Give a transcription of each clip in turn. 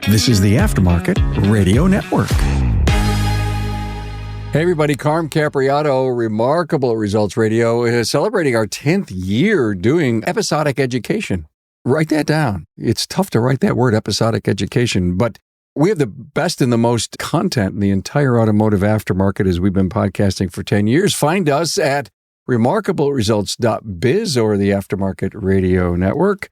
This is the Aftermarket Radio Network. Hey everybody, Carm Capriato, Remarkable Results Radio is celebrating our 10th year doing episodic education. Write that down. It's tough to write that word, episodic education, but we have the best and the most content in the entire automotive aftermarket as we've been podcasting for 10 years. Find us at remarkableresults.biz or the Aftermarket Radio Network.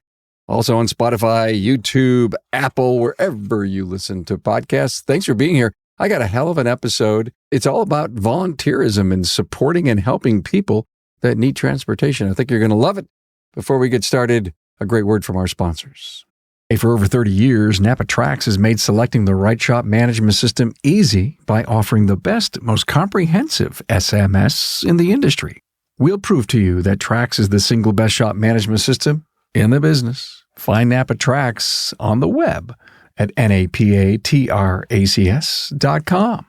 Also on Spotify, YouTube, Apple, wherever you listen to podcasts. Thanks for being here. I got a hell of an episode. It's all about volunteerism and supporting and helping people that need transportation. I think you're going to love it. Before we get started, a great word from our sponsors. Hey, for over 30 years, NAPA Trax has made selecting the right shop management system easy by offering the best, most comprehensive SMS in the industry. We'll prove to you that Trax is the single best shop management system in the business. Find NAPA Trax on the web at napatracs.com.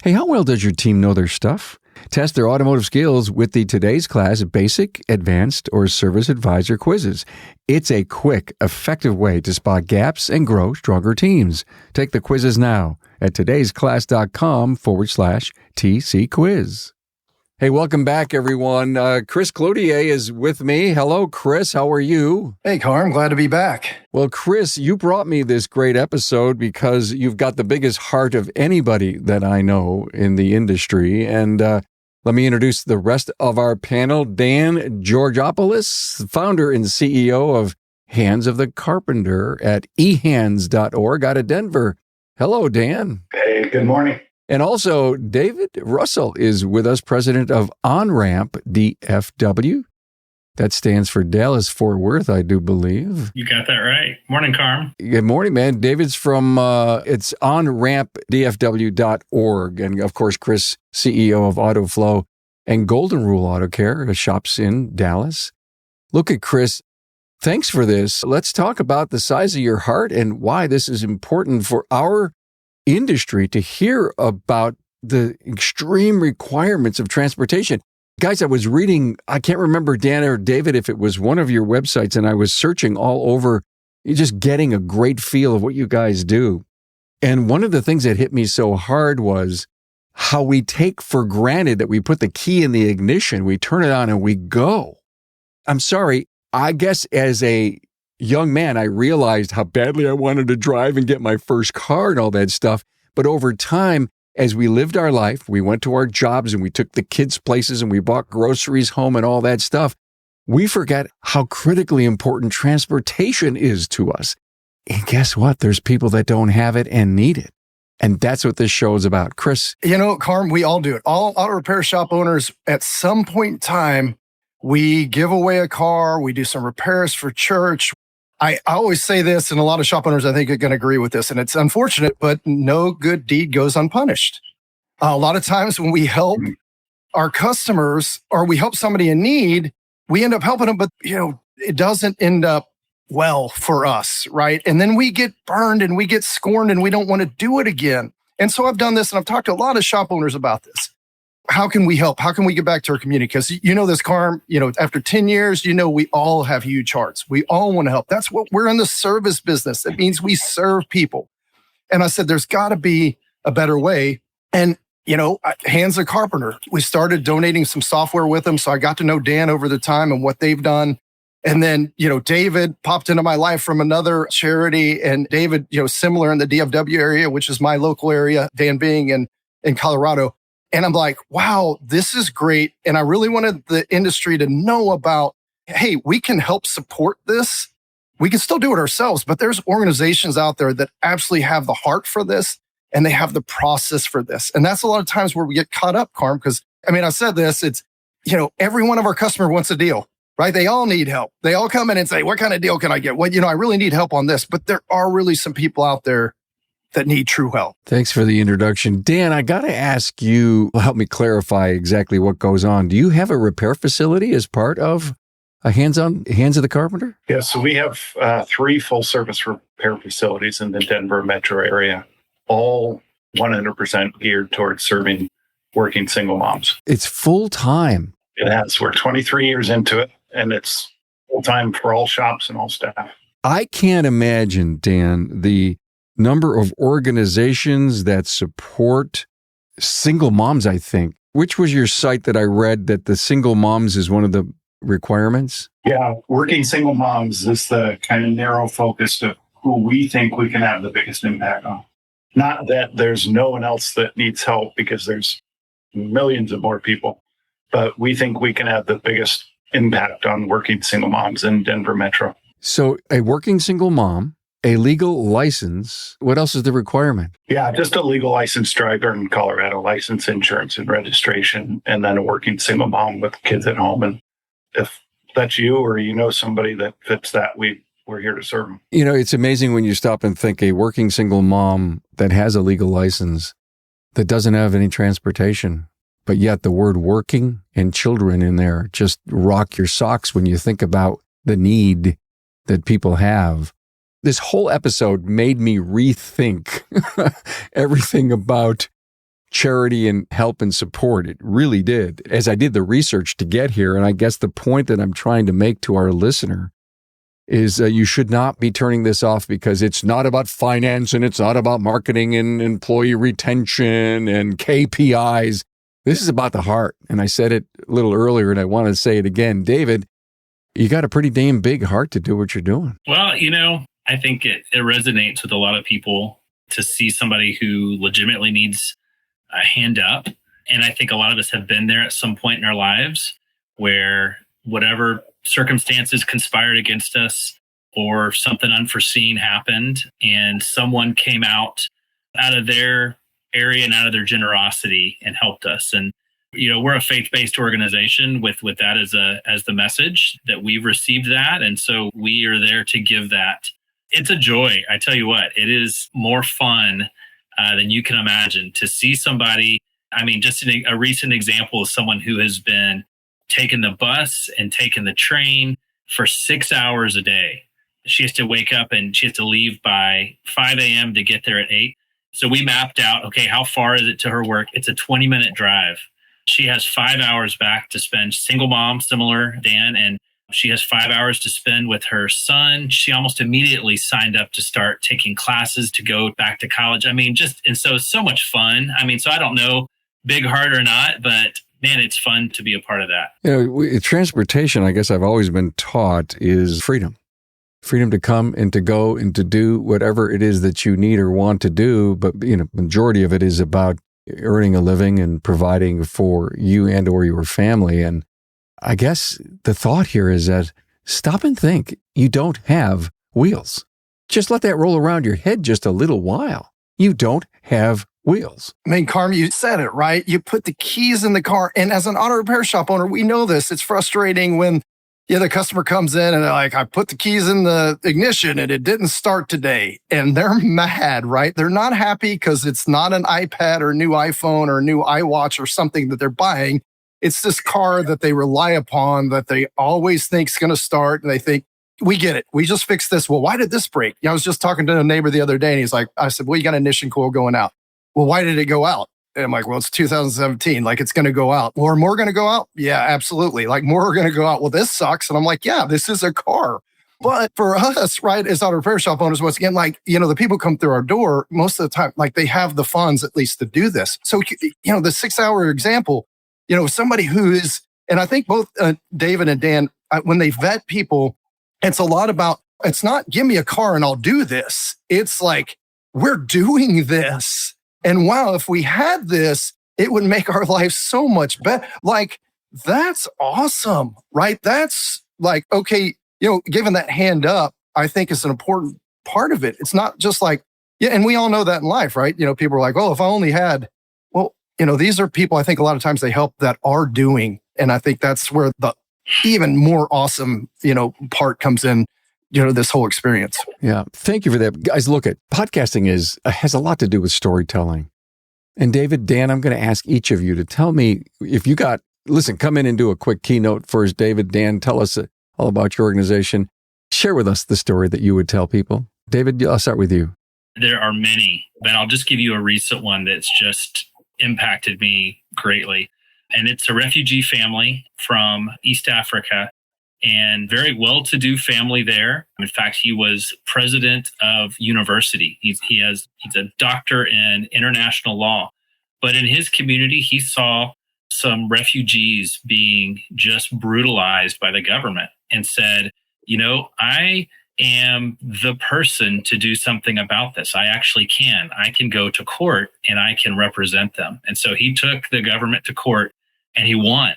Hey, how well does your team know their stuff? Test their automotive skills with the Today's Class Basic, Advanced, or Service Advisor quizzes. It's a quick, effective way to spot gaps and grow stronger teams. Take the quizzes now at todaysclass.com/TC quiz. Hey, welcome back, everyone. Chris Cloutier is with me. Hello, Chris. How are you? Hey, Carm. Glad to be back. Well, Chris, you brought me this great episode because you've got the biggest heart of anybody that I know in the industry. And let me introduce the rest of our panel. Dan Georgopoulos, founder and CEO of Hands of the Carpenter at ehands.org out of Denver. Hello, Dan. Hey, good morning. And also, David Russell is with us, president of OnRamp DFW. That stands for Dallas Fort Worth, I do believe. You got that right. Morning, Carm. Good morning, man. David's from, it's onrampdfw.org. And of course, Chris, CEO of AutoFlow and Golden Rule Auto Care, shops in Dallas. Look at Chris. Thanks for this. Let's talk about the size of your heart and why this is important for our industry to hear about the extreme requirements of transportation. Guys, I was reading, I can't remember, Dan or David, if it was one of your websites, and I was searching all over, just getting a great feel of what you guys do. And one of the things that hit me so hard was how we take for granted that we put the key in the ignition, we turn it on and we go. I'm sorry, I guess as a young man, I realized how badly I wanted to drive and get my first car and all that stuff. But over time, as we lived our life, we went to our jobs and we took the kids places and we bought groceries home and all that stuff. We forget how critically important transportation is to us. And guess what? There's people that don't have it and need it. And that's what this show is about. Chris? You know, Carm, we all do it. All auto repair shop owners, at some point in time, we give away a car, we do some repairs for church. I always say this, and a lot of shop owners, I think, are going to agree with this, and it's unfortunate, but no good deed goes unpunished. A lot of times when we help our customers or we help somebody in need, we end up helping them, but it doesn't end up well for us, right? And then we get burned and we get scorned and we don't want to do it again. And so I've done this, and I've talked to a lot of shop owners about this. How can we help? How can we get back to our community? Because this, Carm, after 10 years, we all have huge hearts. We all want to help. That's what we're in the service business. That means we serve people. And I said, there's got to be a better way. And, Hands of Carpenter, we started donating some software with them. So I got to know Dan over the time and what they've done. And then, David popped into my life from another charity, and David, similar in the DFW area, which is my local area, Dan being in Colorado. And I'm like, wow, this is great. And I really wanted the industry to know about, hey, we can help support this. We can still do it ourselves, but there's organizations out there that absolutely have the heart for this and they have the process for this. And that's a lot of times where we get caught up, Carm, because I said this, it's, every one of our customers wants a deal, right? They all need help. They all come in and say, what kind of deal can I get? Well, I really need help on this, but there are really some people out there that need true help. Thanks for the introduction. Dan, I got to ask you, help me clarify exactly what goes on. Do you have a repair facility as part of Hands of the Carpenter? Yeah, so we have 3 full-service repair facilities in the Denver metro area, all 100% geared towards serving working single moms. It's full-time. It has. We're 23 years into it, and it's full-time for all shops and all staff. I can't imagine, Dan, the number of organizations that support single moms, I think. Which was your site that I read that the single moms is one of the requirements? Yeah, working single moms is the kind of narrow focus of who we think we can have the biggest impact on. Not that there's no one else that needs help, because there's millions of more people, but we think we can have the biggest impact on working single moms in Denver Metro. So a working single mom, a legal license. What else is the requirement? Yeah, just a legal licensed driver in Colorado, license, insurance, and registration, and then a working single mom with kids at home. And if that's you or you know somebody that fits that, we're here to serve them. You know, it's amazing when you stop and think a working single mom that has a legal license that doesn't have any transportation, but yet the word working and children in there just rock your socks when you think about the need that people have. This whole episode made me rethink everything about charity and help and support. It really did, as I did the research to get here. And I guess the point that I'm trying to make to our listener is you should not be turning this off because it's not about finance and it's not about marketing and employee retention and KPIs. This is about the heart. And I said it a little earlier and I want to say it again. David, you got a pretty damn big heart to do what you're doing. Well, I think it resonates with a lot of people to see somebody who legitimately needs a hand up. And I think a lot of us have been there at some point in our lives where whatever circumstances conspired against us or something unforeseen happened and someone came out of their area and out of their generosity and helped us. And we're a faith-based organization with that as the message that we've received that. And so we are there to give that. It's a joy. I tell you what, it is more fun than you can imagine to see somebody. I mean, just a recent example of someone who has been taking the bus and taking the train for 6 hours a day. She has to wake up and she has to leave by 5 a.m. to get there at 8. So we mapped out, okay, how far is it to her work? It's a 20-minute drive. She has 5 hours back to spend, single mom, similar, Dan, and she has 5 hours to spend with her son. She almost immediately signed up to start taking classes to go back to college. I mean, and so much fun. I mean, so I don't know, big heart or not, but man, it's fun to be a part of that. Transportation, I guess I've always been taught, is freedom. Freedom to come and to go and to do whatever it is that you need or want to do. But, majority of it is about earning a living and providing for you and or your family. And I guess the thought here is that stop and think. You don't have wheels. Just let that roll around your head just a little while. You don't have wheels. I mean, Carm, you said it, right? You put the keys in the car. And as an auto repair shop owner, we know this. It's frustrating when the customer comes in and they're like, I put the keys in the ignition and it didn't start today. And they're mad, right? They're not happy because it's not an iPad or a new iPhone or a new iWatch or something that they're buying. It's this car that they rely upon that they always think is going to start. And they think, we get it. We just fixed this. Well, why did this break? I was just talking to a neighbor the other day and he's like, I said, well, you got an ignition coil going out. Well, why did it go out? And I'm like, well, it's 2017. Like, it's going to go out. Well, are more going to go out? Yeah, absolutely. Like, more are going to go out. Well, this sucks. And I'm like, yeah, this is a car. But for us, right, as auto repair shop owners, once again, like, the people come through our door most of the time, like they have the funds at least to do this. So, the 6 hour example, somebody who is, and I think both David and Dan, when they vet people, it's a lot about, it's not give me a car and I'll do this. It's like, we're doing this. And wow, if we had this, it would make our life so much better. Like, that's awesome, right? That's like, okay, giving that hand up, I think is an important part of it. It's not just like, and we all know that in life, right? People are like, oh, if I only had, well, these are people, I think a lot of times they help that are doing. And I think that's where the even more awesome, part comes in, this whole experience. Yeah. Thank you for that. Guys, look, podcasting has a lot to do with storytelling. And David, Dan, I'm going to ask each of you to tell me if you come in and do a quick keynote first. David, Dan, tell us all about your organization. Share with us the story that you would tell people. David, I'll start with you. There are many, but I'll just give you a recent one that's just impacted me greatly. And it's a refugee family from East Africa. and very well-to-do family there. In fact, he was president of university. He's a doctor in international law. But in his community, he saw some refugees being just brutalized by the government and said, I am the person to do something about this. I actually can. I can go to court and I can represent them. And so he took the government to court and he won.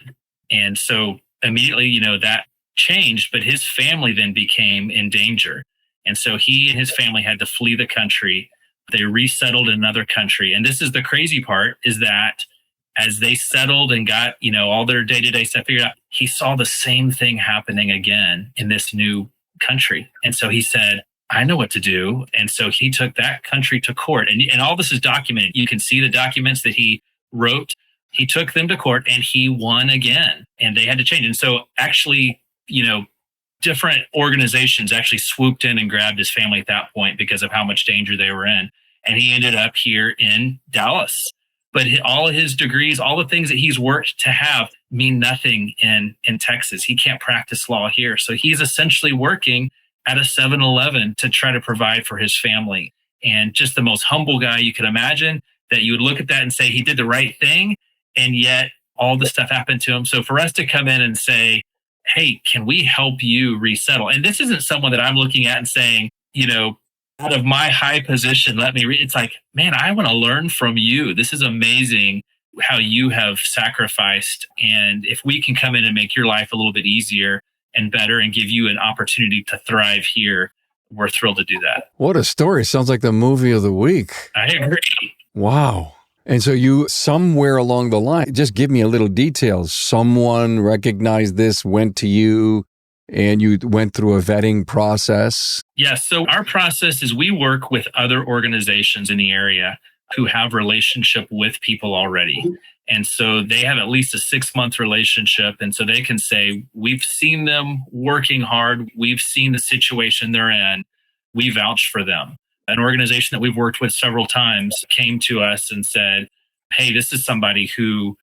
And so immediately, that changed, but his family then became in danger. And so he and his family had to flee the country. They resettled in another country. And this is the crazy part, is that as they settled and got, all their day-to-day stuff figured out, he saw the same thing happening again in this new country. And so he said, I know what to do. And so he took that country to court. And all this is documented. You can see the documents that he wrote. He took them to court and he won again. And they had to change. And so actually, different organizations actually swooped in and grabbed his family at that point because of how much danger they were in. And he ended up here in Dallas. But all of his degrees, all the things that he's worked to have mean nothing in Texas. He can't practice law here. So he's essentially working at a 7-Eleven to try to provide for his family. And just the most humble guy you could imagine, that you would look at that and say he did the right thing. And yet all this stuff happened to him. So for us to come in and say, hey, can we help you resettle? And this isn't someone that I'm looking at and saying, out of my high position, let me read. It's like, man, I want to learn from you. This is amazing how you have sacrificed. And if we can come in and make your life a little bit easier and better and give you an opportunity to thrive here, we're thrilled to do that. What a story. Sounds like the movie of the week. I agree. Wow. And so you, somewhere along the line, just give me a little details. Someone recognized this, went to you, and you went through a vetting process? Yes. So our process is we work with other organizations in the area who have relationship with people already. And so they have at least a 6-month relationship. And so they can say, we've seen them working hard. We've seen the situation they're in. We vouch for them. An organization that we've worked with several times came to us and said, hey, this is somebody who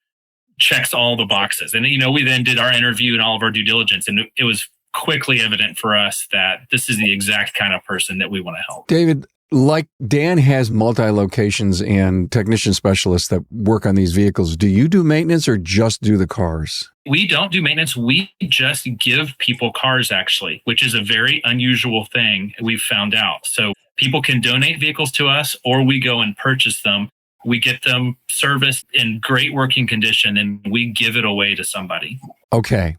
checks all the boxes. And, we then did our interview and all of our due diligence. And it was quickly evident for us that this is the exact kind of person that we want to help. David, like Dan has multi-locations and technician specialists that work on these vehicles, do you do maintenance or just do the cars? We don't do maintenance. We just give people cars, actually, which is a very unusual thing we've found out. So people can donate vehicles to us or we go and purchase them. We get them serviced in great working condition and we give it away to somebody. Okay.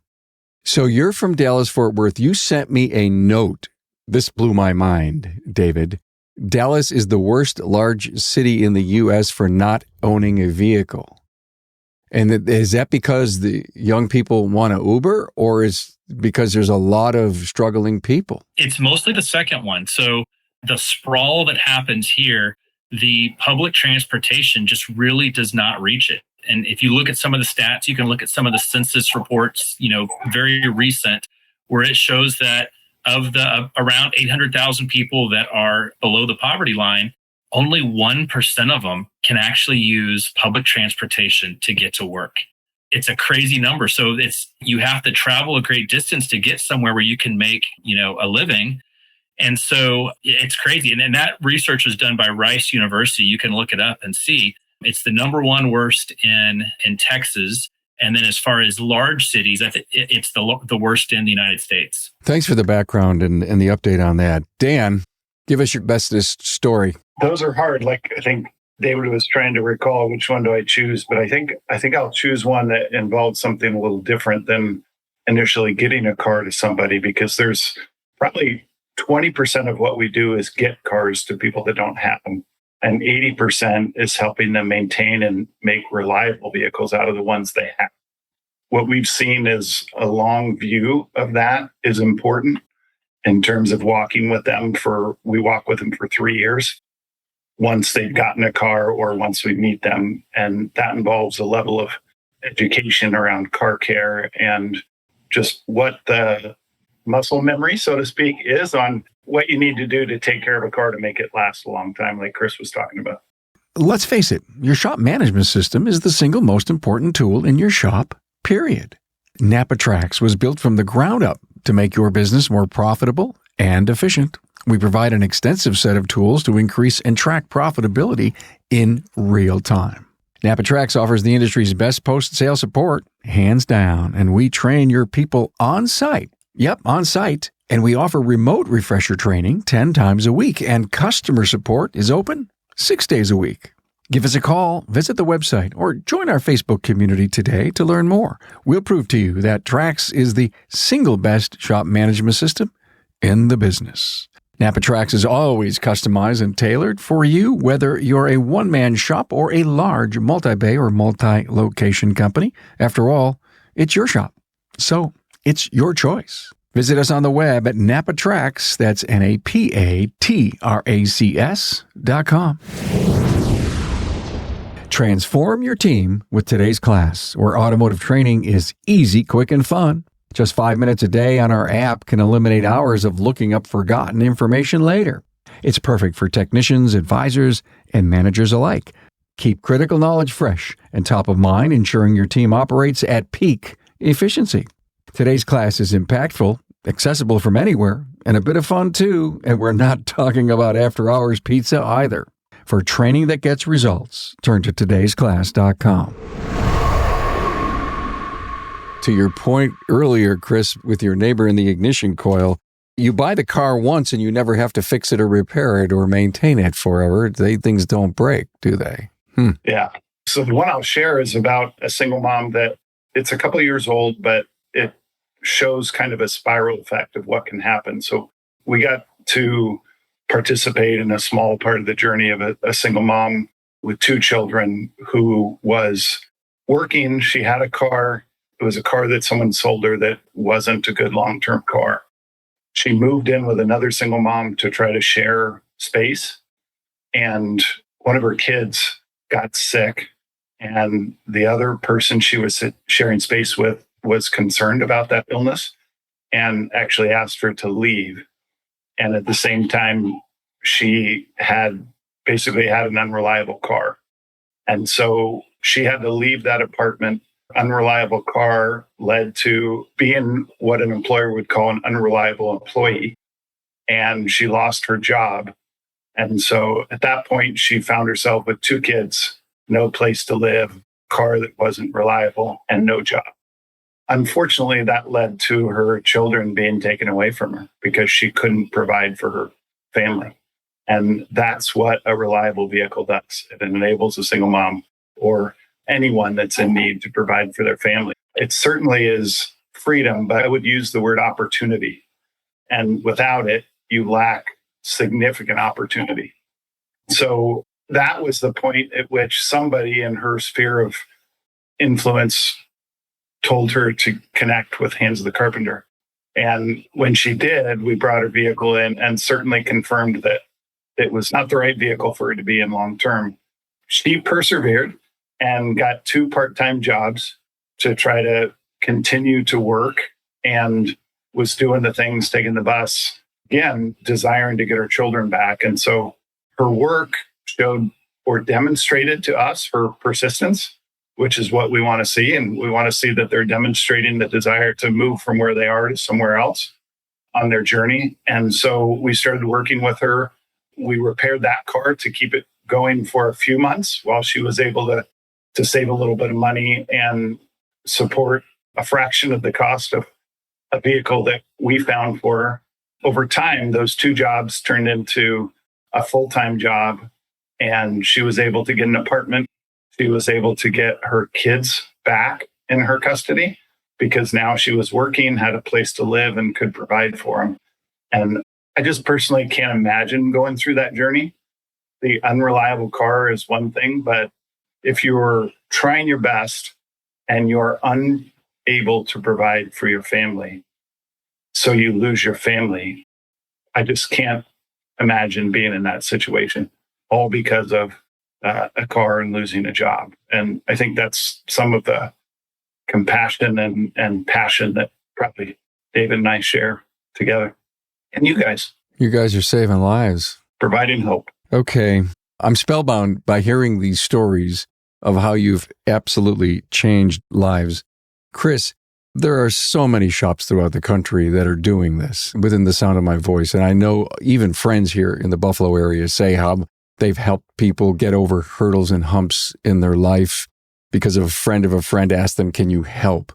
So you're from Dallas-Fort Worth. You sent me a note. This blew my mind, David. Dallas is the worst large city in the U.S. for not owning a vehicle. And is that because the young people want to Uber, or is because there's a lot of struggling people? It's mostly the second one. So the sprawl that happens here, the public transportation just really does not reach it. And if you look at some of the stats, you can look at some of the census reports, very recent, where it shows that of the around 800,000 people that are below the poverty line, only 1% of them can actually use public transportation to get to work. It's a crazy number. So you have to travel a great distance to get somewhere where you can make, a living. And so it's crazy. And that research was done by Rice University. You can look it up and see. It's the number one worst in Texas. And then as far as large cities, I think it's the worst in the United States. Thanks for the background and the update on that. Dan, give us your bestest story. Those are hard. Like, I think David was trying to recall which one do I choose, but I think I'll choose one that involves something a little different than initially getting a car to somebody, because there's probably 20% of what we do is get cars to people that don't have them. And 80% is helping them maintain and make reliable vehicles out of the ones they have. What we've seen is a long view of that is important in terms of walking with them we walk with them for 3 years once they've gotten a car or once we meet them. And that involves a level of education around car care and just what the muscle memory, so to speak, is on what you need to do to take care of a car to make it last a long time, like Chris was talking about. Let's face it, your shop management system is the single most important tool in your shop, period. NAPA Trax was built from the ground up to make your business more profitable and efficient. We provide an extensive set of tools to increase and track profitability in real time. NAPA Tracks offers the industry's best post-sale support, hands down, and we train your people on site. Yep, on site. And we offer remote refresher training 10 times a week, and customer support is open 6 days a week. Give us a call, visit the website, or join our Facebook community today to learn more. We'll prove to you that Trax is the single best shop management system in the business. NAPA Trax is always customized and tailored for you, whether you're a one-man shop or a large multi-bay or multi-location company. After all, it's your shop, so it's your choice. Visit us on the web at NAPATRACS, that's NAPATRACS.com. Transform your team with today's class, where automotive training is easy, quick, and fun. Just 5 minutes a day on our app can eliminate hours of looking up forgotten information later. It's perfect for technicians, advisors, and managers alike. Keep critical knowledge fresh and top of mind, ensuring your team operates at peak efficiency. Today's class is impactful, accessible from anywhere, and a bit of fun too, and we're not talking about after-hours pizza either. For training that gets results, turn to todaysclass.com. To your point earlier, Chris, with your neighbor in the ignition coil, you buy the car once and you never have to fix it or repair it or maintain it forever. Things don't break, do they? Yeah. So the one I'll share is about a single mom that it's a couple of years old, but it shows kind of a spiral effect of what can happen. So we got to participate in a small part of the journey of a single mom with 2 children who was working. She had a car. It was a car that someone sold her that wasn't a good long-term car. She moved in with another single mom to try to share space. And one of her kids got sick. And the other person she was sharing space with was concerned about that illness and actually asked her to leave. And at the same time, she had basically had an unreliable car. And so she had to leave that apartment. Unreliable car led to being what an employer would call an unreliable employee. And she lost her job. And so at that point, she found herself with 2 kids, no place to live, car that wasn't reliable, and no job. Unfortunately, that led to her children being taken away from her because she couldn't provide for her family. And that's what a reliable vehicle does. It enables a single mom or anyone that's in need to provide for their family. It certainly is freedom, but I would use the word opportunity. And without it, you lack significant opportunity. So that was the point at which somebody in her sphere of influence told her to connect with Hands of the Carpenter. And when she did, we brought her vehicle in and certainly confirmed that it was not the right vehicle for her to be in long term. She persevered and got 2 part-time jobs to try to continue to work and was doing the things, taking the bus, again, desiring to get her children back. And so her work showed or demonstrated to us her persistence, which is what we want to see. And we want to see that they're demonstrating the desire to move from where they are to somewhere else on their journey. And so we started working with her. We repaired that car to keep it going for a few months while she was able to save a little bit of money and support a fraction of the cost of a vehicle that we found for her. Over time, those 2 jobs turned into a full-time job, and she was able to get an apartment. She was able to get her kids back in her custody because now she was working, had a place to live, and could provide for them. And I just personally can't imagine going through that journey. The unreliable car is one thing, but if you're trying your best and you're unable to provide for your family, so you lose your family, I just can't imagine being in that situation, all because of a car and losing a job. And I think that's some of the compassion and passion that probably David and I share together. And you guys. You guys are saving lives. Providing hope. Okay. I'm spellbound by hearing these stories of how you've absolutely changed lives. Chris, There are so many shops throughout the country that are doing this within the sound of my voice. And I know even friends here in the Buffalo area say how they've helped people get over hurdles and humps in their life because of a friend asked them, can you help?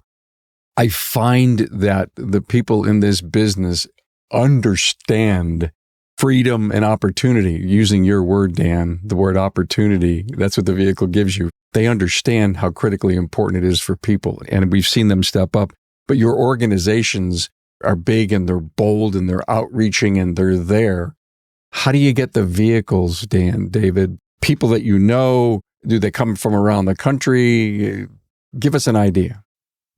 I find that the people in this business understand freedom and opportunity. Using your word, Dan, the word opportunity, that's what the vehicle gives you. They understand how critically important it is for people, and we've seen them step up. But your organizations are big and they're bold and they're outreaching and they're there. How do you get the vehicles, Dan, David? People that you know, do they come from around the country? Give us an idea.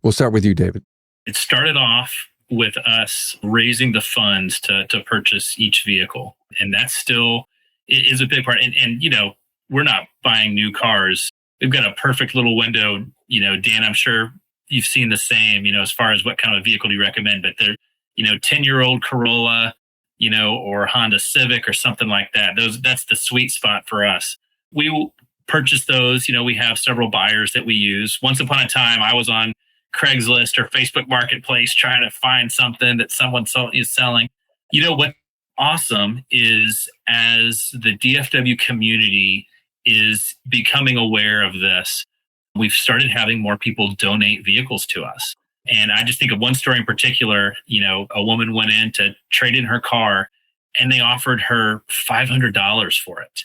We'll start with you, David. It started off with us raising the funds to purchase each vehicle. And that still is a big part. And, you know, we're not buying new cars. We've got a perfect little window. You know, Dan, I'm sure you've seen the same, you know, as far as what kind of vehicle do you recommend, but they're, you know, 10-year-old Corolla, you know, or Honda Civic or something like that. That's the sweet spot for us. We will purchase those. You know, we have several buyers that we use. Once upon a time, I was on Craigslist or Facebook Marketplace trying to find something that someone is selling. You know, what's awesome is as the DFW community is becoming aware of this, we've started having more people donate vehicles to us. And I just think of one story in particular. You know, a woman went in to trade in her car and they offered her $500 for it.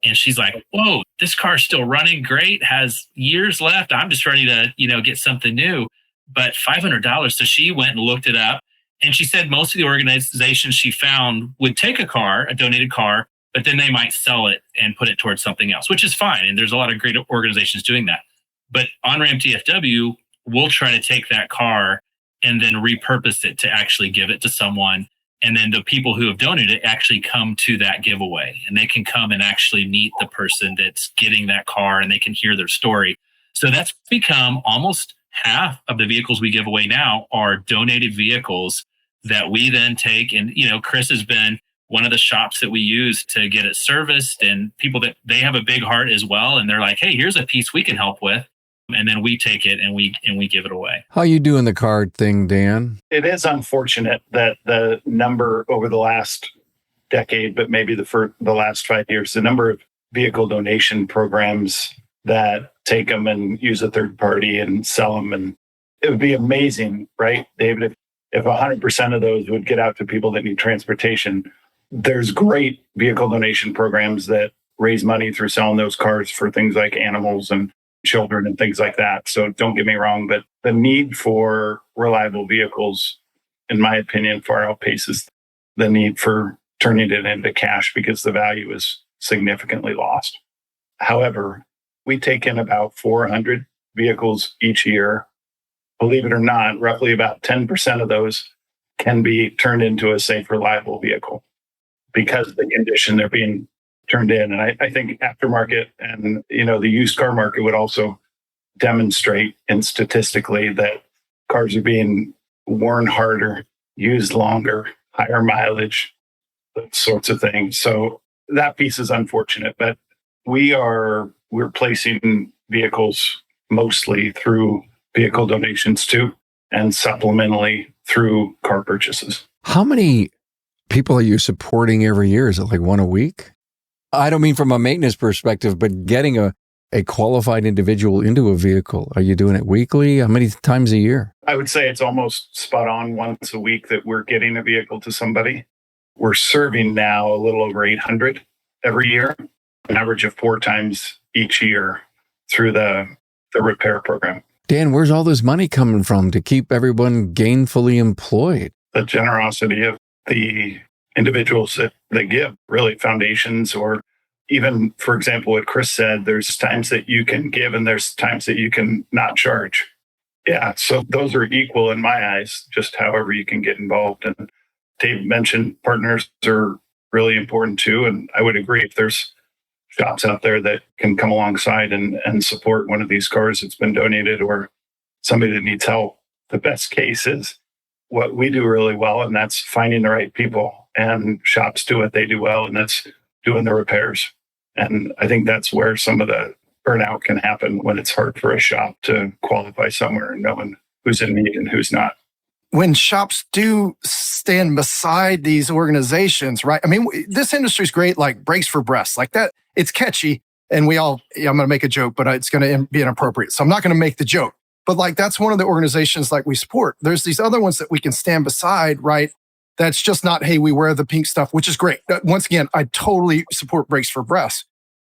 And she's like, whoa, this car's still running great, has years left. I'm just ready to, you know, get something new. But $500. So she went and looked it up. And she said most of the organizations she found would take a car, a donated car, but then they might sell it and put it towards something else, which is fine. And there's a lot of great organizations doing that. But Onramp DFW will try to take that car and then repurpose it to actually give it to someone. And then the people who have donated it actually come to that giveaway, and they can come and actually meet the person that's getting that car and they can hear their story. So that's become almost half of the vehicles we give away now are donated vehicles that we then take. And, you know, Chris has been one of the shops that we use to get it serviced, and people that they have a big heart as well. And they're like, hey, here's a piece we can help with. And then we take it and we give it away. How you doing the card thing, Dan? It is unfortunate that the number over the last decade, but maybe the last 5 years, the number of vehicle donation programs that take them and use a third party and sell them. And it would be amazing, right, David, if 100% of those would get out to people that need transportation. There's great vehicle donation programs that raise money through selling those cars for things like animals and children and things like that. So don't get me wrong, but the need for reliable vehicles, in my opinion, far outpaces the need for turning it into cash because the value is significantly lost. However, we take in about 400 vehicles each year. Believe it or not, roughly about 10% of those can be turned into a safe, reliable vehicle because of the condition they're being turned in. And I think aftermarket and, you know, the used car market would also demonstrate and statistically that cars are being worn harder, used longer, higher mileage, those sorts of things. So that piece is unfortunate, but we're placing vehicles mostly through vehicle donations too, and supplementally through car purchases. How many people are you supporting every year? Is it like one a week? I don't mean from a maintenance perspective, but getting a qualified individual into a vehicle. Are you doing it weekly? How many times a year? I would say it's almost spot on once a week that we're getting a vehicle to somebody. We're serving now a little over 800 every year, an average of 4 times each year through the repair program. Dan, where's all this money coming from to keep everyone gainfully employed? The generosity of the individuals that give, really, foundations, or even, for example, what Chris said, there's times that you can give and there's times that you can not charge. Yeah, so those are equal in my eyes, just however you can get involved. And Dave mentioned partners are really important too. And I would agree, if there's shops out there that can come alongside and support one of these cars that's been donated or somebody that needs help, the best case is what we do really well, and that's finding the right people. And shops do what they do well, and that's doing the repairs. And I think that's where some of the burnout can happen when it's hard for a shop to qualify somewhere and no one who's in need and who's not. When shops do stand beside these organizations, right? I mean, this industry is great, like Brakes for Breasts, like that. It's catchy. And I'm going to make a joke, but it's going to be inappropriate. So I'm not going to make the joke. But like, that's one of the organizations like we support. There's these other ones that we can stand beside, right? That's just not, hey, we wear the pink stuff, which is great. Once again, I totally support Brakes for Breasts.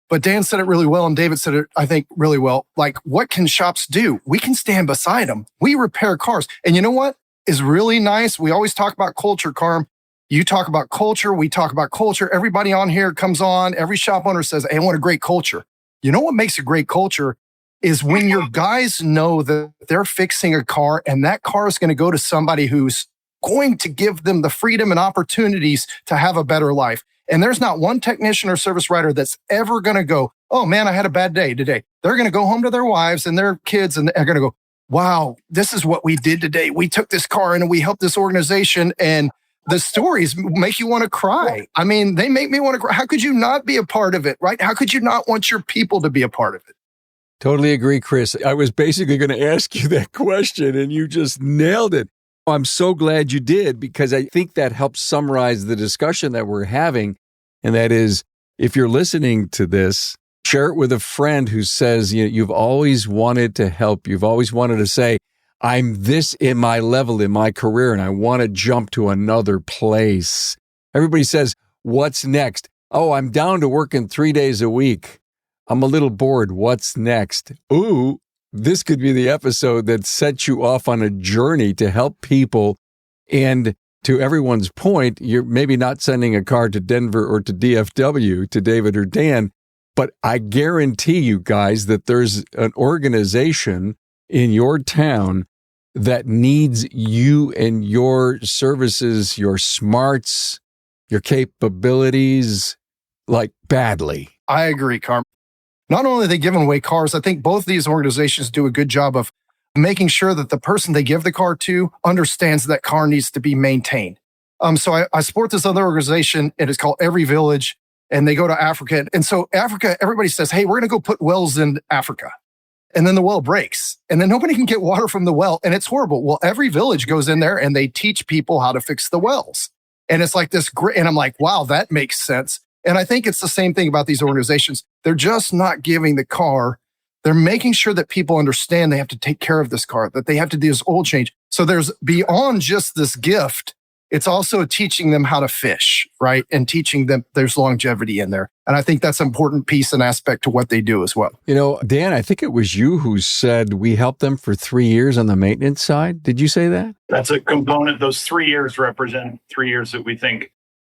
But Dan said it really well, and David said it, I think, really well. Like, what can shops do? We can stand beside them. We repair cars. And you know what is really nice? We always talk about culture, Carm. You talk about culture. We talk about culture. Everybody on here comes on. Every shop owner says, hey, I want a great culture. You know what makes a great culture is when your guys know that they're fixing a car and that car is going to go to somebody who's going to give them the freedom and opportunities to have a better life. And there's not one technician or service writer that's ever going to go, oh man, I had a bad day today. They're going to go home to their wives and their kids and they're going to go, wow, this is what we did today. We took this car and we helped this organization, and the stories make you want to cry. I mean, they make me want to cry. How could you not be a part of it, right? How could you not want your people to be a part of it? Totally agree, Chris. I was basically going to ask you that question and you just nailed it. I'm so glad you did, because I think that helps summarize the discussion that we're having. And that is, if you're listening to this, share it with a friend who says, you've always wanted to help. You've always wanted to say, I'm this in my level in my career and I want to jump to another place. Everybody says, what's next? Oh, I'm down to working 3 days a week. I'm a little bored. What's next? Ooh, this could be the episode that sets you off on a journey to help people. And to everyone's point, you're maybe not sending a car to Denver or to DFW, to David or Dan, but I guarantee you guys that there's an organization in your town that needs you and your services, your smarts, your capabilities, like badly. I agree, Carm. Not only are they giving away cars, I think both these organizations do a good job of making sure that the person they give the car to understands that car needs to be maintained. So I support this other organization. It is called Every Village, and they go to Africa. And so Africa, everybody says, hey, we're going to go put wells in Africa. And then the well breaks, and then nobody can get water from the well, and it's horrible. Well, Every Village goes in there and they teach people how to fix the wells. And it's like this great, and I'm like, wow, that makes sense. And I think it's the same thing about these organizations. They're just not giving the car. They're making sure that people understand they have to take care of this car, that they have to do this oil change. So there's beyond just this gift, it's also teaching them how to fish, right? And teaching them there's longevity in there. And I think that's an important piece and aspect to what they do as well. You know, Dan, I think it was you who said we helped them for 3 years on the maintenance side. Did you say that? That's a component. Those 3 years represent 3 years that we think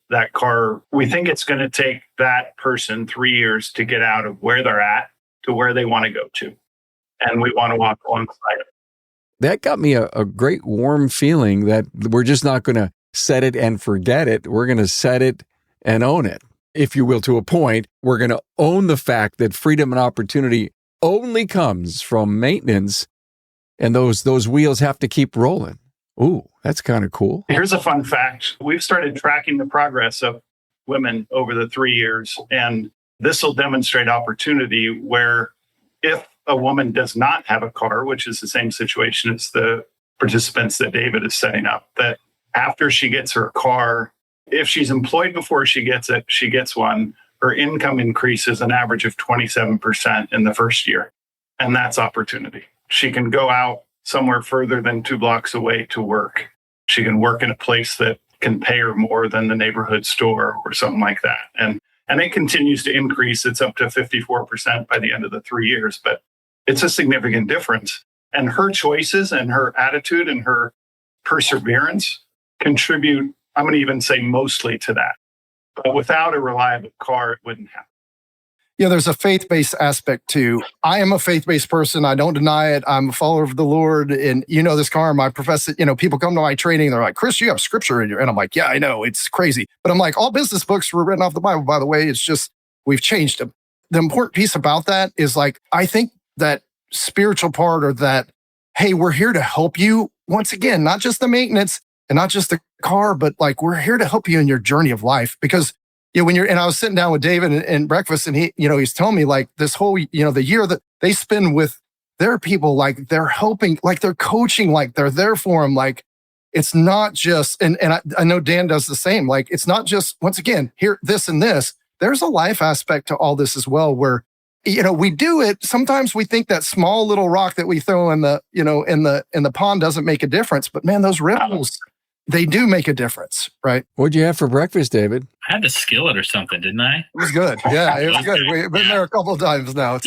that car, we think it's going to take that person 3 years to get out of where they're at to where they want to go to. And we want to walk alongside it. That got me a great warm feeling that we're just not going to set it and forget it. We're going to set it and own it, if you will, to a point. We're going to own the fact that freedom and opportunity only comes from maintenance, and those wheels have to keep rolling. Ooh, that's kind of cool. Here's a fun fact. We've started tracking the progress of women over the 3 years, and this will demonstrate opportunity where if a woman does not have a car, which is the same situation as the participants that David is setting up, that after she gets her car, if she's employed before she gets it, she gets one, her income increases an average of 27% in the first year. And that's opportunity. She can go out somewhere further than 2 blocks away to work. She can work in a place that can pay her more than the neighborhood store or something like that. And it continues to increase. It's up to 54% by the end of the 3 years, but it's a significant difference. And her choices and her attitude and her perseverance contribute, I'm going to even say mostly to that. But without a reliable car, it wouldn't happen. Yeah, there's a faith-based aspect too. I am a faith-based person. I don't deny it. I'm a follower of the Lord. And you know this, Carm, I profess it. You know, people come to my training. They're like, Chris, you have scripture in your, and I'm like, yeah, I know. It's crazy. But I'm like, all business books were written off the Bible, by the way. It's just, we've changed them. The important piece about that is like, I think that spiritual part, or that, hey, we're here to help you. Once again, not just the maintenance and not just the car, but like, we're here to help you in your journey of life. Because when you're, and I was sitting down with David and breakfast, and he's telling me like this whole, the year that they spend with there are people like they're helping, like they're coaching, like they're there for them. Like it's not just, and I know Dan does the same. Like it's not just, once again, here, this and this. There's a life aspect to all this as well, where, we do it. Sometimes we think that small little rock that we throw in the, in the pond doesn't make a difference. But man, those ripples, they do make a difference, right? What'd you have for breakfast, David? I had the skillet or something, didn't I? It was good. Yeah, it was good. We've been there a couple of times now.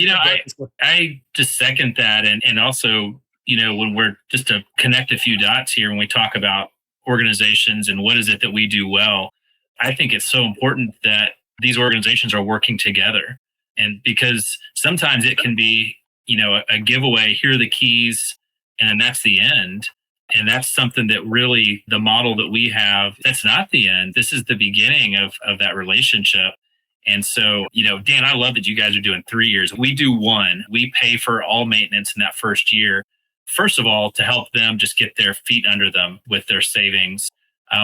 I just second that. And also, when we're just to connect a few dots here, when we talk about organizations and what is it that we do well, I think it's so important that these organizations are working together. And because sometimes it can be, a giveaway, here are the keys, and then that's the end. And that's something that really, the model that we have, that's not the end. This is the beginning of that relationship. And so, Dan, I love that you guys are doing 3 years. We do 1. We pay for all maintenance in that first year. First of all, to help them just get their feet under them with their savings.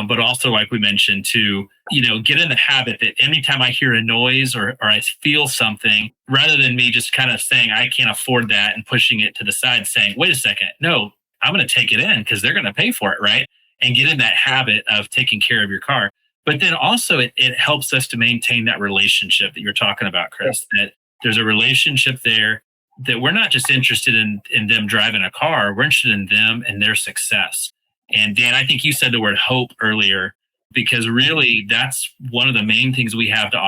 But also, like we mentioned, to, get in the habit that anytime I hear a noise or I feel something, rather than me just kind of saying, I can't afford that and pushing it to the side, saying, wait a second, no, I'm going to take it in because they're going to pay for it, right? And get in that habit of taking care of your car. But then also it helps us to maintain that relationship that you're talking about, Chris, that there's a relationship there, that we're not just interested in them driving a car, we're interested in them and their success. And Dan, I think you said the word hope earlier, because really that's one of the main things we have to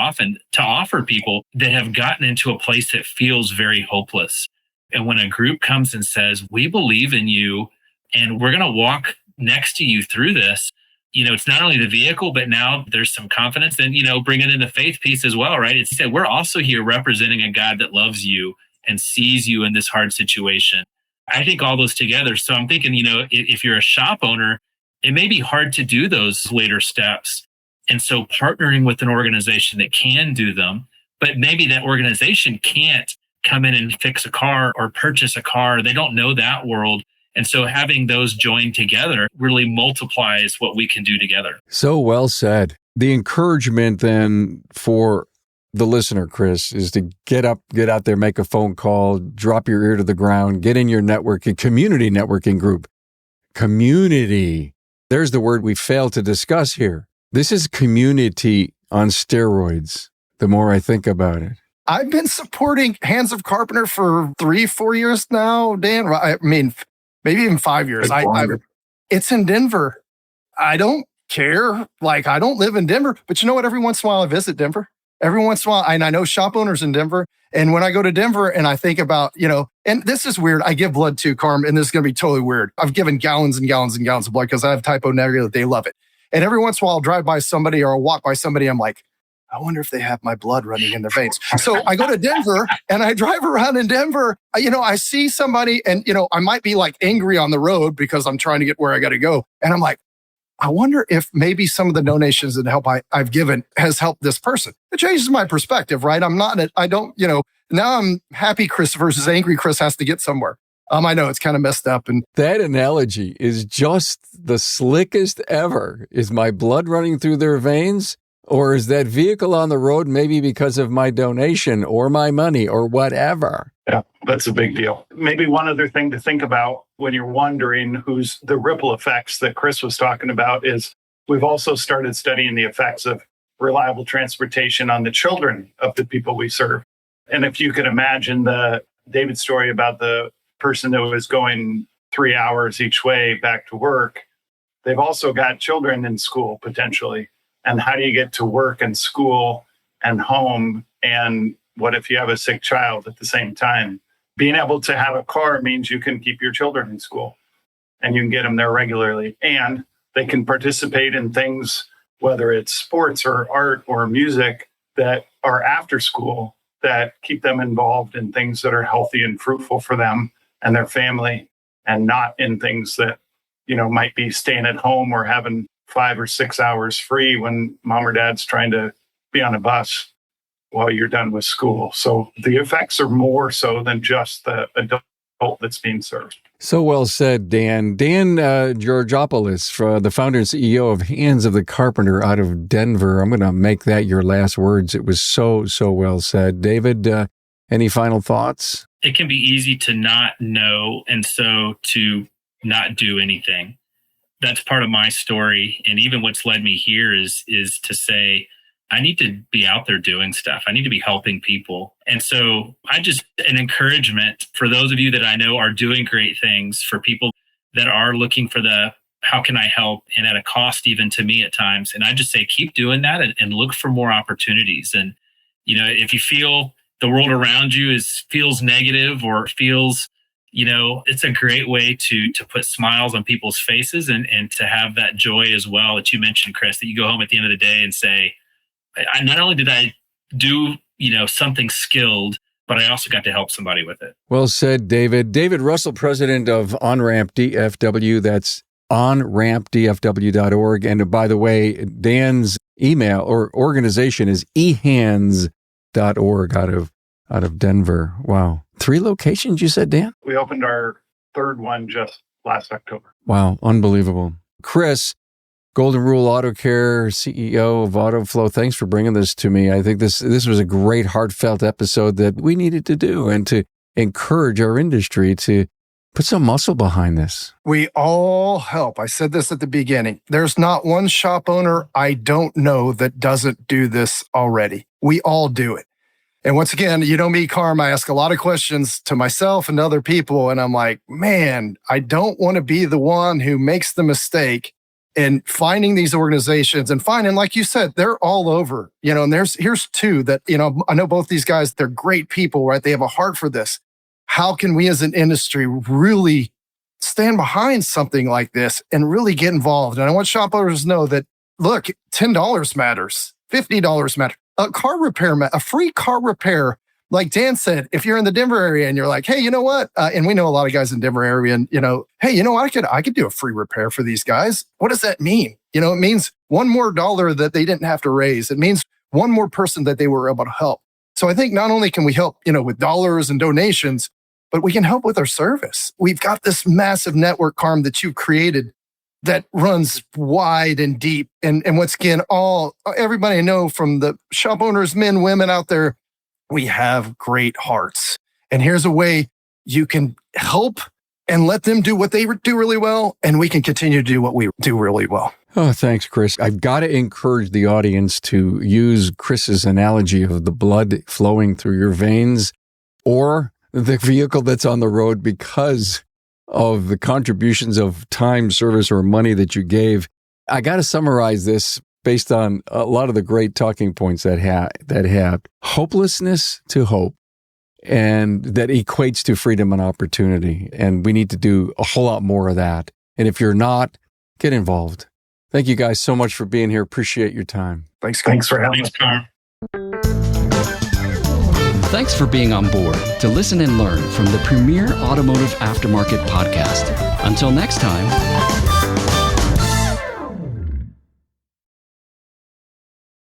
offer people that have gotten into a place that feels very hopeless. And when a group comes and says, we believe in you and we're going to walk next to you through this, it's not only the vehicle, but now there's some confidence and, bringing in the faith piece as well, right? It's that we're also here representing a God that loves you and sees you in this hard situation. I think all those together. So I'm thinking, if you're a shop owner, it may be hard to do those later steps. And so partnering with an organization that can do them, but maybe that organization can't come in and fix a car or purchase a car. They don't know that world. And so having those joined together really multiplies what we can do together. So well said. The encouragement then for the listener, Chris, is to get out there, make a phone call, drop your ear to the ground, get in your networking, community networking group. Community. There's the word we failed to discuss here. This is community on steroids, the more I think about it. I've been supporting Hands of Carpenter for 3-4 years now, Dan. I mean, maybe even 5 years. It's in Denver. I don't care. Like, I don't live in Denver, but you know what? Every once in a while I visit Denver. Every once in a while, and I know shop owners in Denver. And when I go to Denver and I think about, and this is weird. I give blood to Carm, and this is going to be totally weird. I've given gallons and gallons and gallons of blood because I have type O negative. They love it. And every once in a while I'll drive by somebody or I'll walk by somebody. I'm like, I wonder if they have my blood running in their veins. So I go to Denver and I drive around in Denver. I see somebody and, I might be like angry on the road because I'm trying to get where I got to go. And I'm like, I wonder if maybe some of the donations and help I've given has helped this person. It changes my perspective, right? Now I'm happy Chris versus angry Chris has to get somewhere. I know it's kind of messed up. And that analogy is just the slickest ever. Is my blood running through their veins? Or is that vehicle on the road maybe because of my donation or my money or whatever? Yeah, that's a big deal. Maybe one other thing to think about when you're wondering who's the ripple effects that Chris was talking about is we've also started studying the effects of reliable transportation on the children of the people we serve. And if you could imagine David's story about the person that was going 3 hours each way back to work, they've also got children in school potentially. And how do you get to work and school and home? And what if you have a sick child at the same time? Being able to have a car means you can keep your children in school and you can get them there regularly. And they can participate in things, whether it's sports or art or music, that are after school that keep them involved in things that are healthy and fruitful for them and their family, and not in things that, might be staying at home or having 5 or 6 hours free when mom or dad's trying to be on a bus while you're done with school. So the effects are more so than just the adult that's being served. So well said, Dan. Dan Georgopoulos, the founder and CEO of Hands of the Carpenter out of Denver. I'm going to make that your last words. It was so well said. David, any final thoughts? it can be easy to not know and so to not do anything. That's part of my story. And even what's led me here is to say, I need to be out there doing stuff. I need to be helping people. And so an encouragement for those of you that I know are doing great things, for people that are looking for how can I help, and at a cost even to me at times. And I just say, keep doing that and look for more opportunities. And, if you feel the world around you feels negative or feels, it's a great way to put smiles on people's faces and to have that joy as well that you mentioned, Chris, that you go home at the end of the day and say, not only did I do, something skilled, but I also got to help somebody with it. Well said, David. David Russell, president of OnRamp DFW. That's onrampdfw.org. And by the way, Dan's email or organization is ehands.org out of Denver. Wow. 3 locations, you said, Dan? We opened our 3rd one just last October. Wow. Unbelievable. Chris, Golden Rule Auto Care, CEO of AutoFlow. Thanks for bringing this to me. I think this was a great heartfelt episode that we needed to do and to encourage our industry to put some muscle behind this. We all help. I said this at the beginning. There's not one shop owner I don't know that doesn't do this already. We all do it. And once again, me, Carm, I ask a lot of questions to myself and other people. And I'm like, man, I don't want to be the one who makes the mistake in finding these organizations and finding, like you said, they're all over, and here's 2 that, I know both these guys, they're great people, right? They have a heart for this. How can we as an industry really stand behind something like this and really get involved? And I want shop owners to know that, look, $10 matters, $50 matters. A free car repair, like Dan said, if you're in the Denver area and you're like, hey, you know what? And we know a lot of guys in Denver area and, hey, you know what? I could do a free repair for these guys. What does that mean? It means one more dollar that they didn't have to raise. It means one more person that they were able to help. So I think not only can we help, with dollars and donations, but we can help with our service. We've got this massive network, Carm, that you've created that runs wide and deep. And once again, everybody I know, from the shop owners, men, women out there, we have great hearts. And here's a way you can help and let them do what they do really well. And we can continue to do what we do really well. Oh, thanks, Chris. I've got to encourage the audience to use Chris's analogy of the blood flowing through your veins or the vehicle that's on the road because of the contributions of time, service, or money that you gave. I got to summarize this based on a lot of the great talking points that have hopelessness to hope, and that equates to freedom and opportunity. And we need to do a whole lot more of that. And if you're not, get involved. Thank you guys so much for being here. Appreciate your time. Thanks for having us. Thanks for being on board to listen and learn from the premier automotive aftermarket podcast. Until next time.